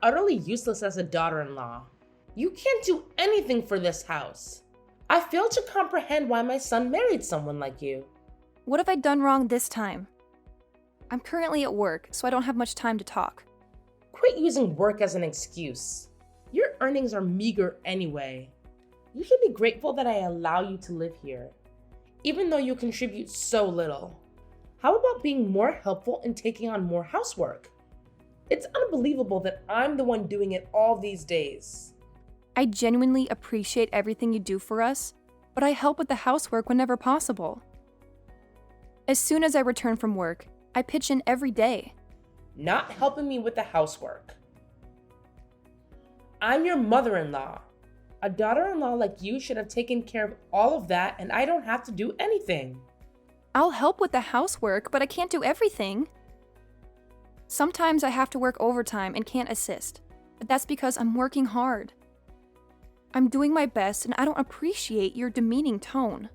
utterly useless as a daughter-in-law. You can't do anything for this house. I fail to comprehend why my son married someone like you. What have I done wrong this time? I'm currently at work, so I don't have much time to talk. Quit using work as an excuse. Your earnings are meager anyway. You should be grateful that I allow you to live here, even though you contribute so little. How about being more helpful and taking on more housework? It's unbelievable that I'm the one doing it all these days. I genuinely appreciate everything you do for us, but I help with the housework whenever possible. As soon as I return from work, I pitch in every day. Not helping me with the housework. I'm your mother-in-law. A daughter-in-law like you should have taken care of all of that, and I don't have to do anything. I'll help with the housework, but I can't do everything. Sometimes I have to work overtime and can't assist, but that's because I'm working hard. I'm doing my best, and I don't appreciate your demeaning tone.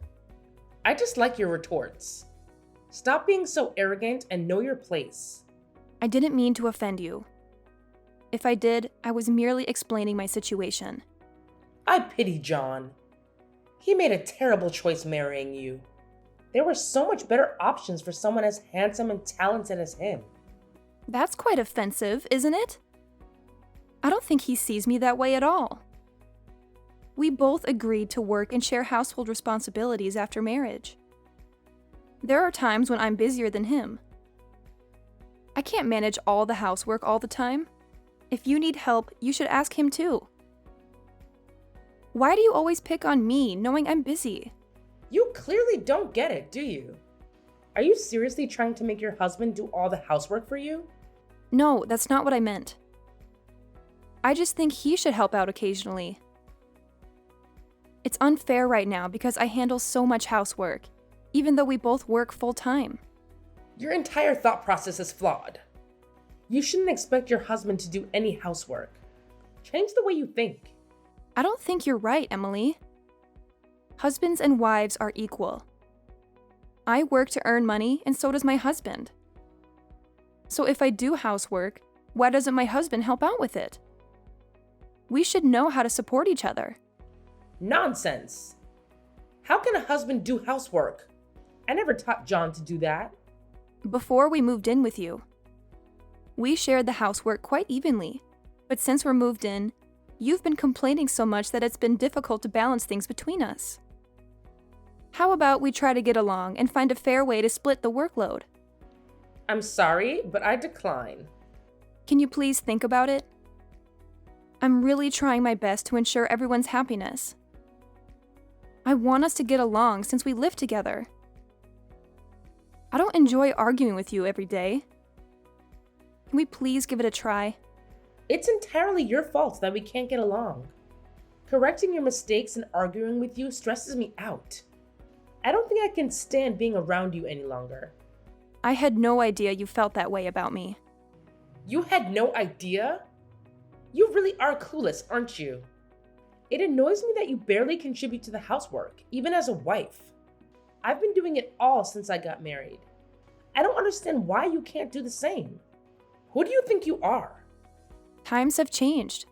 I just like your retorts. Stop being so arrogant and know your place. I didn't mean to offend you. If I did, I was merely explaining my situation. I pity John. He made a terrible choice marrying you. There were so much better options for someone as handsome and talented as him. That's quite offensive, isn't it? I don't think he sees me that way at all. We both agreed to work and share household responsibilities after marriage. There are times when I'm busier than him. I can't manage all the housework all the time. If you need help, you should ask him too. Why do you always pick on me, knowing I'm busy? You clearly don't get it, do you? Are you seriously trying to make your husband do all the housework for you? No, that's not what I meant. I just think he should help out occasionally. It's unfair right now because I handle so much housework, even though we both work full-time. Your entire thought process is flawed. You shouldn't expect your husband to do any housework. Change the way you think. I don't think you're right, Emily. Husbands and wives are equal. I work to earn money, and so does my husband. So if I do housework, why doesn't my husband help out with it? We should know how to support each other. Nonsense. How can a husband do housework? I never taught John to do that. Before we moved in with you, we shared the housework quite evenly, but since we're moved in, you've been complaining so much that it's been difficult to balance things between us. How about we try to get along and find a fair way to split the workload? I'm sorry, but I decline. Can you please think about it? I'm really trying my best to ensure everyone's happiness. I want us to get along since we live together. I don't enjoy arguing with you every day. Can we please give it a try? It's entirely your fault that we can't get along. Correcting your mistakes and arguing with you stresses me out. I don't think I can stand being around you any longer. I had no idea you felt that way about me. You had no idea? You really are clueless, aren't you? It annoys me that you barely contribute to the housework, even as a wife. I've been doing it all since I got married. I don't understand why you can't do the same. Who do you think you are? Times have changed.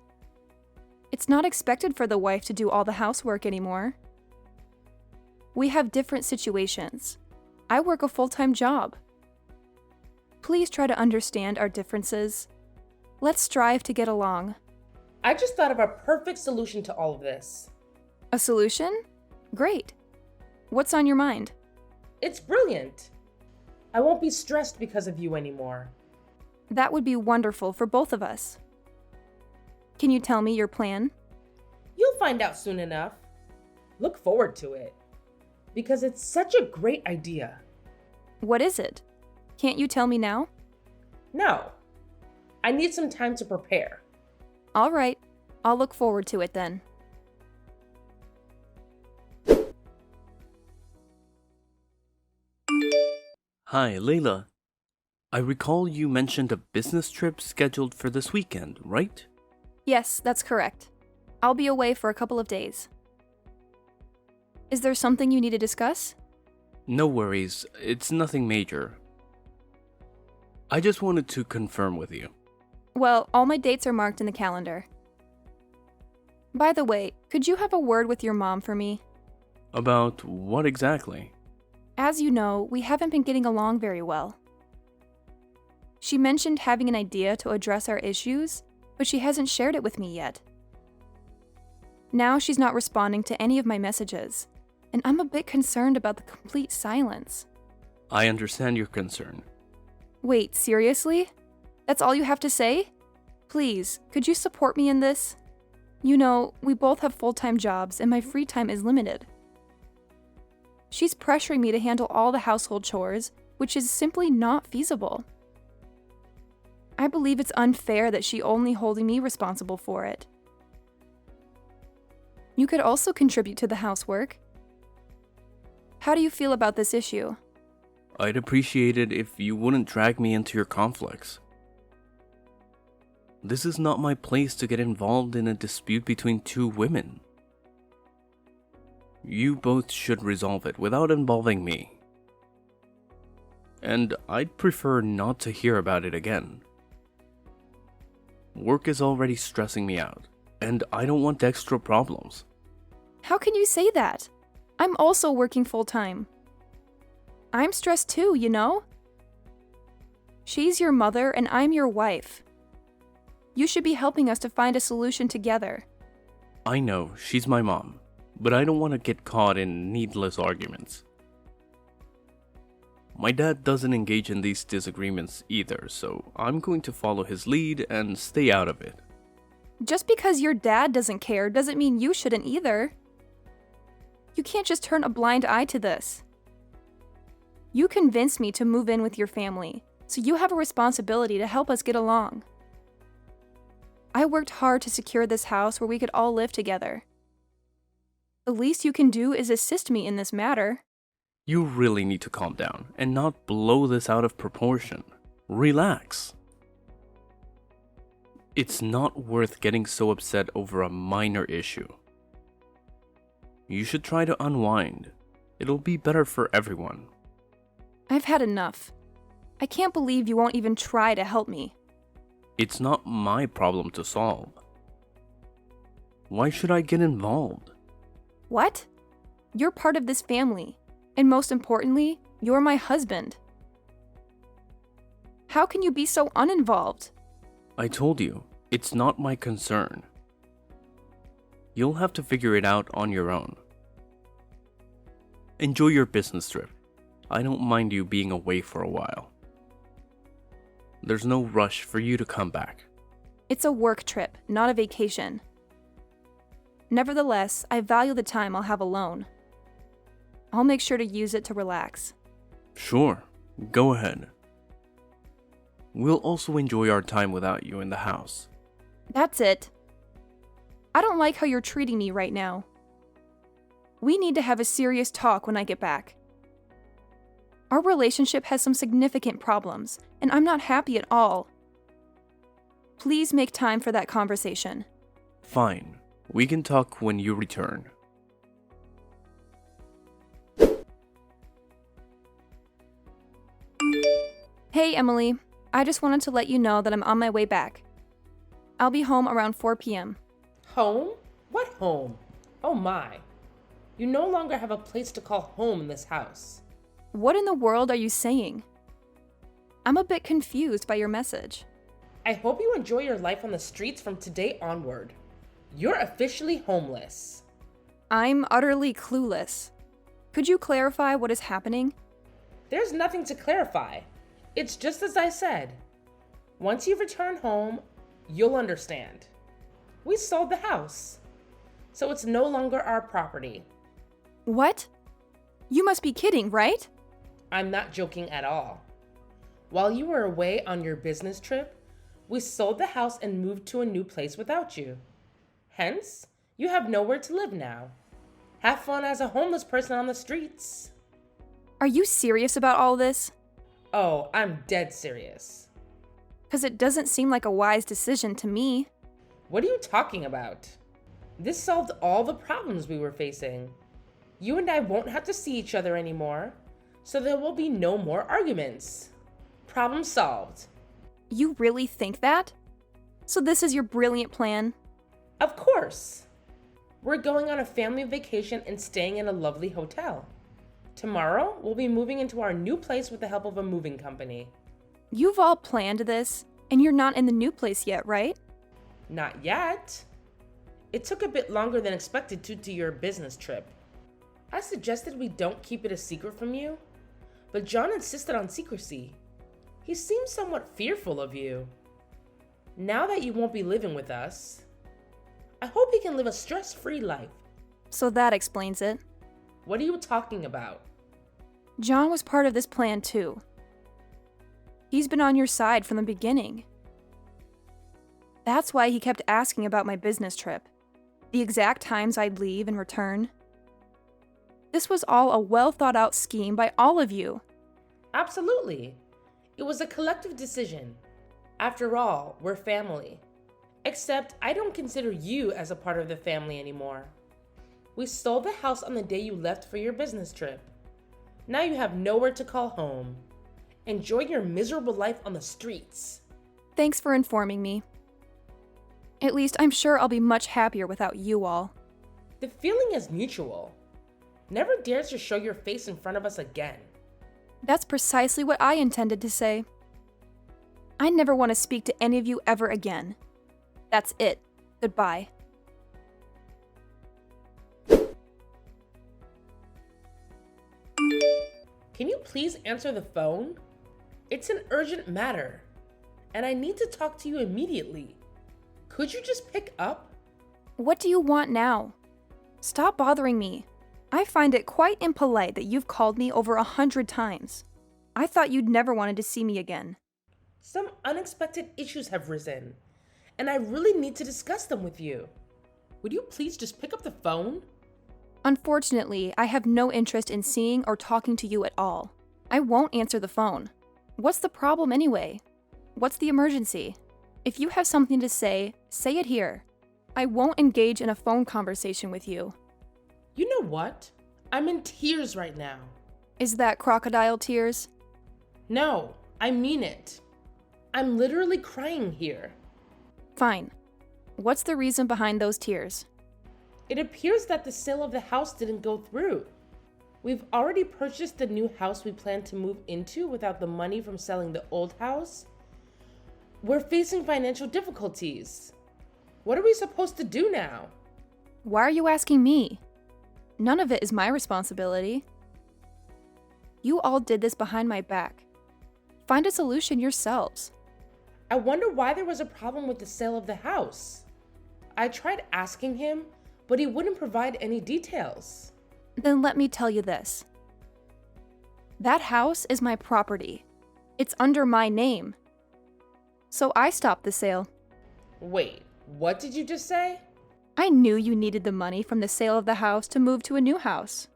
It's not expected for the wife to do all the housework anymore. We have different situations. I work a full-time job. Please try to understand our differences. Let's strive to get along. I just thought of a perfect solution to all of this. A solution? Great. What's on your mind? It's brilliant. I won't be stressed because of you anymore. That would be wonderful for both of us. Can you tell me your plan? You'll find out soon enough. Look forward to it. Because it's such a great idea. What is it? Can't you tell me now? No. I need some time to prepare. All right. I'll look forward to it then. Hi, Layla. I recall you mentioned a business trip scheduled for this weekend, right? Yes, that's correct. I'll be away for a couple of days. Is there something you need to discuss? No worries, it's nothing major. I just wanted to confirm with you. Well, all my dates are marked in the calendar. By the way, could you have a word with your mom for me? About what exactly? As you know, we haven't been getting along very well. She mentioned having an idea to address our issues, but she hasn't shared it with me yet. Now she's not responding to any of my messages, and I'm a bit concerned about the complete silence. I understand your concern. Wait, seriously? That's all you have to say? Please, could you support me in this? You know, we both have full-time jobs and my free time is limited. She's pressuring me to handle all the household chores, which is simply not feasible. I believe it's unfair that she's only holding me responsible for it. You could also contribute to the housework. How do you feel about this issue? I'd appreciate it if you wouldn't drag me into your conflicts. This is not my place to get involved in a dispute between two women. You both should resolve it without involving me. And I'd prefer not to hear about it again. Work is already stressing me out, and I don't want extra problems. How can you say that? I'm also working full-time. I'm stressed too, you know? She's your mother and I'm your wife. You should be helping us to find a solution together. I know, she's my mom, but I don't want to get caught in needless arguments. My dad doesn't engage in these disagreements either, so I'm going to follow his lead and stay out of it. Just because your dad doesn't care doesn't mean you shouldn't either. You can't just turn a blind eye to this. You convinced me to move in with your family, so you have a responsibility to help us get along. I worked hard to secure this house where we could all live together. The least you can do is assist me in this matter. You really need to calm down and not blow this out of proportion. Relax. It's not worth getting so upset over a minor issue. You should try to unwind. It'll be better for everyone. I've had enough. I can't believe you won't even try to help me. It's not my problem to solve. Why should I get involved? What? You're part of this family, and most importantly, you're my husband. How can you be so uninvolved? I told you, it's not my concern. You'll have to figure it out on your own. Enjoy your business trip. I don't mind you being away for a while. There's no rush for you to come back. It's a work trip, not a vacation. Nevertheless, I value the time I'll have alone. I'll make sure to use it to relax. Sure, go ahead. We'll also enjoy our time without you in the house. That's it. I don't like how you're treating me right now. We need to have a serious talk when I get back. Our relationship has some significant problems, and I'm not happy at all. Please make time for that conversation. Fine, we can talk when you return. Hey, Emily. I just wanted to let you know that I'm on my way back. I'll be home around 4 p.m. Home? What home? Oh my. You no longer have a place to call home in this house. What in the world are you saying? I'm a bit confused by your message. I hope you enjoy your life on the streets from today onward. You're officially homeless. I'm utterly clueless. Could you clarify what is happening? There's nothing to clarify. It's just as I said. Once you return home, you'll understand. We sold the house, so it's no longer our property. What? You must be kidding, right? I'm not joking at all. While you were away on your business trip, we sold the house and moved to a new place without you. Hence, you have nowhere to live now. Have fun as a homeless person on the streets. Are you serious about all this? Oh, I'm dead serious. 'Cause it doesn't seem like a wise decision to me. What are you talking about? This solved all the problems we were facing. You and I won't have to see each other anymore, so there will be no more arguments. Problem solved. You really think that? So this is your brilliant plan? Of course. We're going on a family vacation and staying in a lovely hotel. Tomorrow, we'll be moving into our new place with the help of a moving company. You've all planned this, and you're not in the new place yet, right? Not yet. It took a bit longer than expected due to your business trip. I suggested we don't keep it a secret from you, but John insisted on secrecy. He seems somewhat fearful of you. Now that you won't be living with us, I hope you can live a stress-free life. So that explains it. What are you talking about? John was part of this plan too. He's been on your side from the beginning. That's why he kept asking about my business trip, the exact times I'd leave and return. This was all a well-thought-out scheme by all of you. Absolutely. It was a collective decision. After all, we're family. Except I don't consider you as a part of the family anymore. We stole the house on the day you left for your business trip. Now you have nowhere to call home. Enjoy your miserable life on the streets. Thanks for informing me. At least I'm sure I'll be much happier without you all. The feeling is mutual. Never dare to show your face in front of us again. That's precisely what I intended to say. I never want to speak to any of you ever again. That's it. Goodbye. Can you please answer the phone? It's an urgent matter, and I need to talk to you immediately. Could you just pick up? What do you want now? Stop bothering me. I find it quite impolite that you've called me over 100 times. I thought you'd never wanted to see me again. Some unexpected issues have risen, and I really need to discuss them with you. Would you please just pick up the phone? Unfortunately, I have no interest in seeing or talking to you at all. I won't answer the phone. What's the problem anyway? What's the emergency? If you have something to say it here. I won't engage in a phone conversation with you. You know what? I'm in tears right now. Is that crocodile tears? No, I mean it. I'm literally crying here. Fine. What's the reason behind those tears? It appears that the sale of the house didn't go through. We've already purchased the new house we plan to move into without the money from selling the old house. We're facing financial difficulties. What are we supposed to do now? Why are you asking me? None of it is my responsibility. You all did this behind my back. Find a solution yourselves. I wonder why there was a problem with the sale of the house. I tried asking him, but he wouldn't provide any details. Then let me tell you this. That house is my property. It's under my name. So I stopped the sale. Wait, what did you just say? I knew you needed the money from the sale of the house to move to a new house.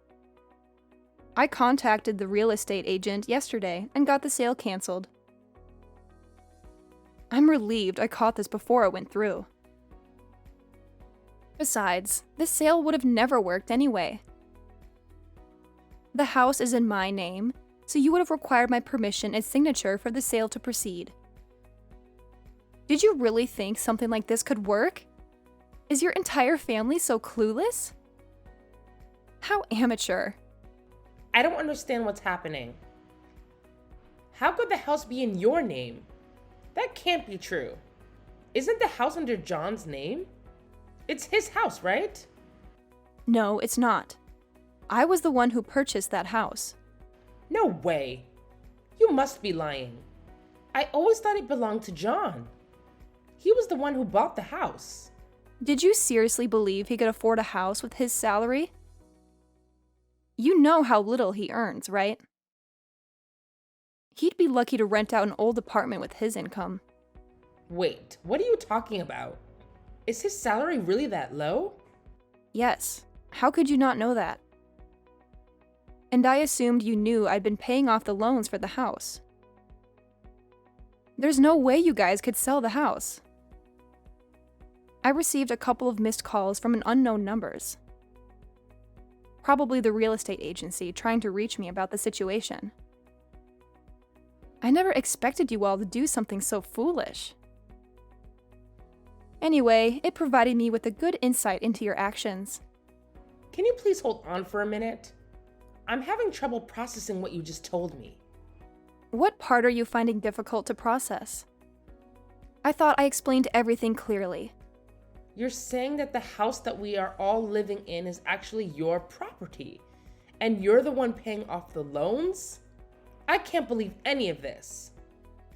I contacted the real estate agent yesterday and got the sale canceled. I'm relieved I caught this before it went through. Besides, this sale would have never worked anyway. The house is in my name, so you would have required my permission and signature for the sale to proceed. Did you really think something like this could work? Is your entire family so clueless? How amateur. I don't understand what's happening. How could the house be in your name? That can't be true. Isn't the house under John's name? It's his house, right? No, it's not. I was the one who purchased that house. No way. You must be lying. I always thought it belonged to John. He was the one who bought the house. Did you seriously believe he could afford a house with his salary? You know how little he earns, right? He'd be lucky to rent out an old apartment with his income. Wait, what are you talking about? Is his salary really that low? Yes. How could you not know that? And I assumed you knew I'd been paying off the loans for the house. There's no way you guys could sell the house. I received a couple of missed calls from an unknown numbers. Probably the real estate agency trying to reach me about the situation. I never expected you all to do something so foolish. Anyway, it provided me with a good insight into your actions. Can you please hold on for a minute? I'm having trouble processing what you just told me. What part are you finding difficult to process? I thought I explained everything clearly. You're saying that the house that we are all living in is actually your property, and you're the one paying off the loans? I can't believe any of this.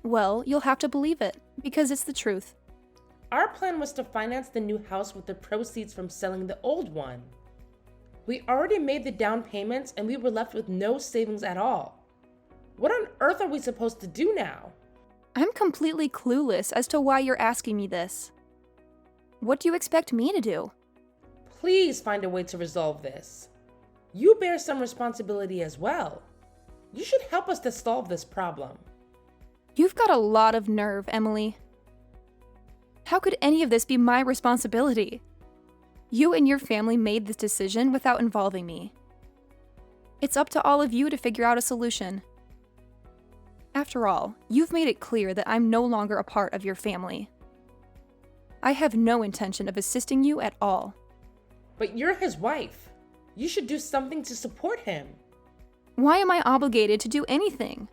Well, you'll have to believe it, because it's the truth. Our plan was to finance the new house with the proceeds from selling the old one. We already made the down payments and we were left with no savings at all. What on earth are we supposed to do now? I'm completely clueless as to why you're asking me this. What do you expect me to do? Please find a way to resolve this. You bear some responsibility as well. You should help us to solve this problem. You've got a lot of nerve, Emily. How could any of this be my responsibility? You and your family made this decision without involving me. It's up to all of you to figure out a solution. After all, you've made it clear that I'm no longer a part of your family. I have no intention of assisting you at all. But you're his wife. You should do something to support him. Why am I obligated to do anything?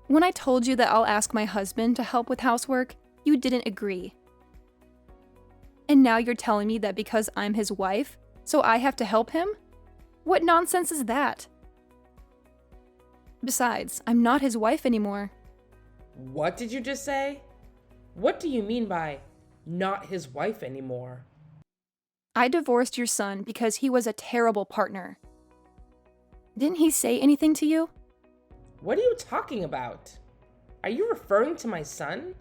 When I told you that I'll ask my husband to help with housework, you didn't agree. And now you're telling me that because I'm his wife, so I have to help him? What nonsense is that? Besides, I'm not his wife anymore. What did you just say? What do you mean by not his wife anymore? I divorced your son because he was a terrible partner. Didn't he say anything to you? What are you talking about? Are you referring to my son?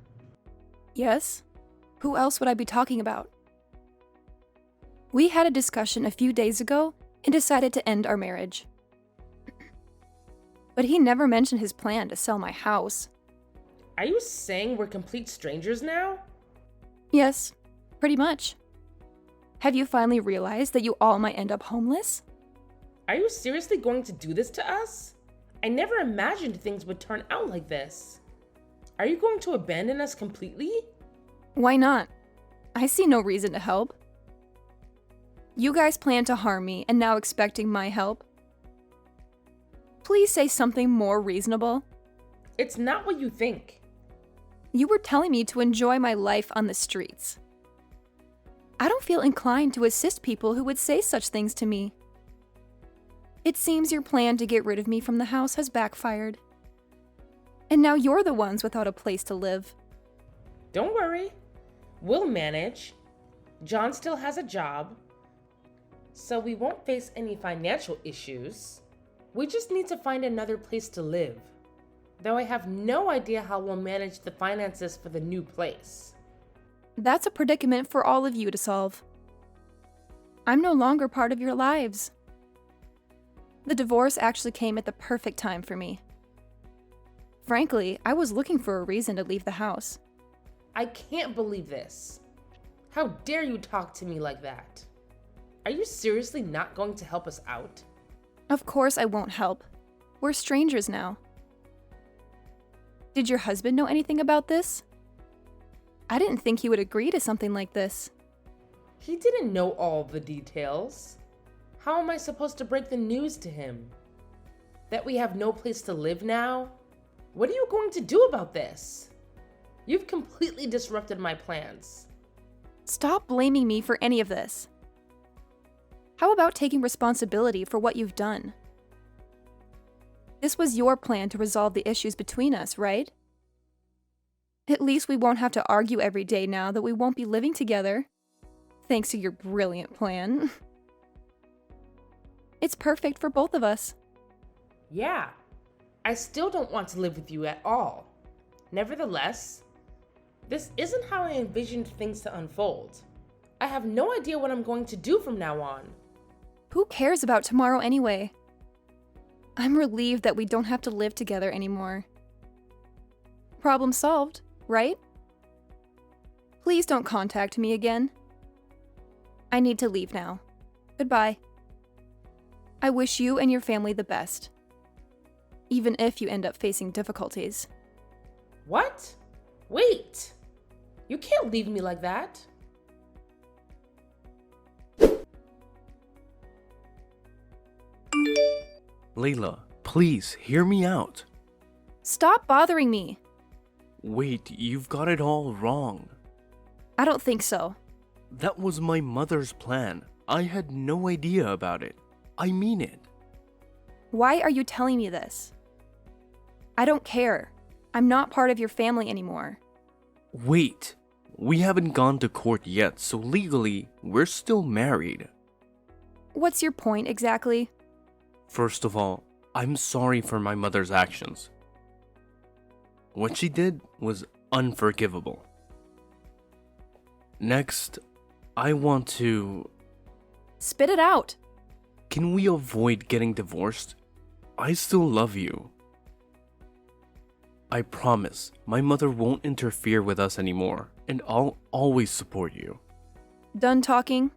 Yes. Who else would I be talking about? We had a discussion a few days ago and decided to end our marriage. But he never mentioned his plan to sell my house. Are you saying we're complete strangers now? Yes, pretty much. Have you finally realized that you all might end up homeless? Are you seriously going to do this to us? I never imagined things would turn out like this. Are you going to abandon us completely? Why not? I see no reason to help. You guys plan to harm me and now expecting my help? Please say something more reasonable. It's not what you think. You were telling me to enjoy my life on the streets. I don't feel inclined to assist people who would say such things to me. It seems your plan to get rid of me from the house has backfired. And now you're the ones without a place to live. Don't worry. We'll manage. John still has a job, so we won't face any financial issues. We just need to find another place to live. Though I have no idea how we'll manage the finances for the new place. That's a predicament for all of you to solve. I'm no longer part of your lives. The divorce actually came at the perfect time for me. Frankly, I was looking for a reason to leave the house. I can't believe this. How dare you talk to me like that? Are you seriously not going to help us out? Of course I won't help. We're strangers now. Did your husband know anything about this? I didn't think he would agree to something like this. He didn't know all the details. How am I supposed to break the news to him? That we have no place to live now? What are you going to do about this? You've completely disrupted my plans. Stop blaming me for any of this. How about taking responsibility for what you've done? This was your plan to resolve the issues between us, right? At least we won't have to argue every day now that we won't be living together. Thanks to your brilliant plan. It's perfect for both of us. Yeah, I still don't want to live with you at all. Nevertheless, this isn't how I envisioned things to unfold. I have no idea what I'm going to do from now on. Who cares about tomorrow anyway? I'm relieved that we don't have to live together anymore. Problem solved, right? Please don't contact me again. I need to leave now. Goodbye. I wish you and your family the best, even if you end up facing difficulties. What? Wait! You can't leave me like that. Layla, please hear me out. Stop bothering me. Wait, you've got it all wrong. I don't think so. That was my mother's plan. I had no idea about it. I mean it. Why are you telling me this? I don't care. I'm not part of your family anymore. Wait, we haven't gone to court yet, so legally, we're still married. What's your point exactly? First of all, I'm sorry for my mother's actions. What she did was unforgivable. Next, I want to... Spit it out. Can we avoid getting divorced? I still love you. I promise my mother won't interfere with us anymore, and I'll always support you. Done talking?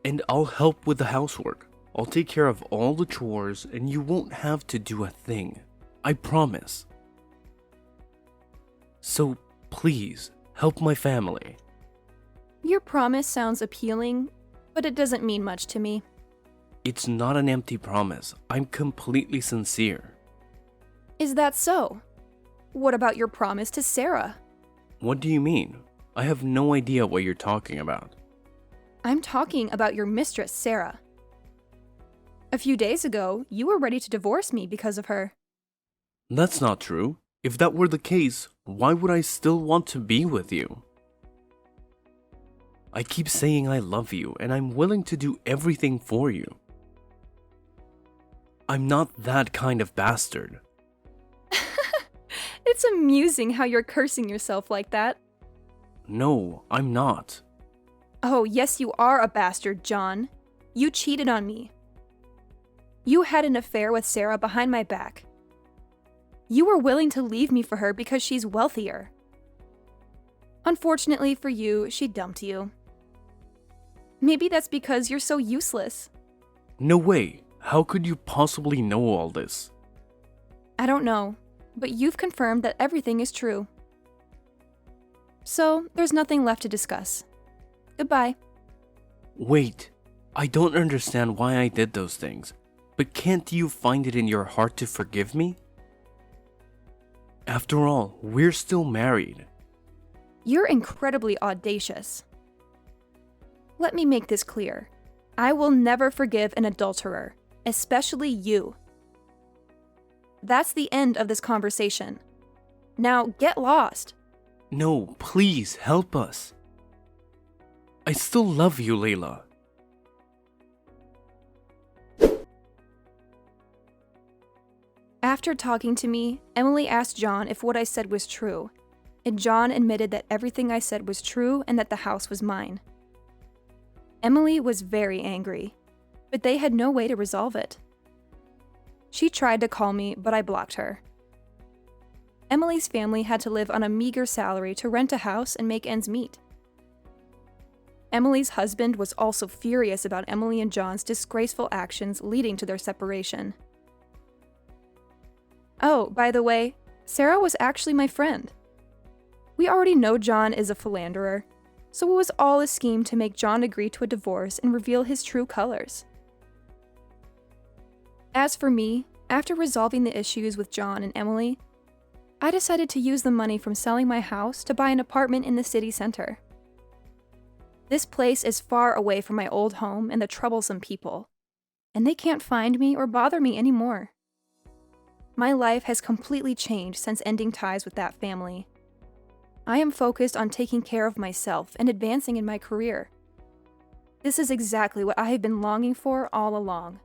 And I'll help with the housework. I'll take care of all the chores, and you won't have to do a thing. I promise. So please, help my family. Your promise sounds appealing, but it doesn't mean much to me. It's not an empty promise. I'm completely sincere. Is that so? What about your promise to Sarah? What do you mean? I have no idea what you're talking about. I'm talking about your mistress, Sarah. A few days ago, you were ready to divorce me because of her. That's not true. If that were the case, why would I still want to be with you? I keep saying I love you, and I'm willing to do everything for you. I'm not that kind of bastard. It's amusing how you're cursing yourself like that. No, I'm not. Oh, yes, you are a bastard, John. You cheated on me. You had an affair with Sarah behind my back. You were willing to leave me for her because she's wealthier. Unfortunately for you, she dumped you. Maybe that's because you're so useless. No way. How could you possibly know all this? I don't know, but you've confirmed that everything is true. So, there's nothing left to discuss. Goodbye. Wait, I don't understand why I did those things, but can't you find it in your heart to forgive me? After all, we're still married. You're incredibly audacious. Let me make this clear. I will never forgive an adulterer, especially you. That's the end of this conversation. Now get lost. No, please help us. I still love you, Layla. After talking to me, Emily asked John if what I said was true, and John admitted that everything I said was true and that the house was mine. Emily was very angry, but they had no way to resolve it. She tried to call me, but I blocked her. Emily's family had to live on a meager salary to rent a house and make ends meet. Emily's husband was also furious about Emily and John's disgraceful actions leading to their separation. Oh, by the way, Sarah was actually my friend. We already know John is a philanderer, so it was all a scheme to make John agree to a divorce and reveal his true colors. As for me, after resolving the issues with John and Emily, I decided to use the money from selling my house to buy an apartment in the city center. This place is far away from my old home and the troublesome people, and they can't find me or bother me anymore. My life has completely changed since ending ties with that family. I am focused on taking care of myself and advancing in my career. This is exactly what I have been longing for all along.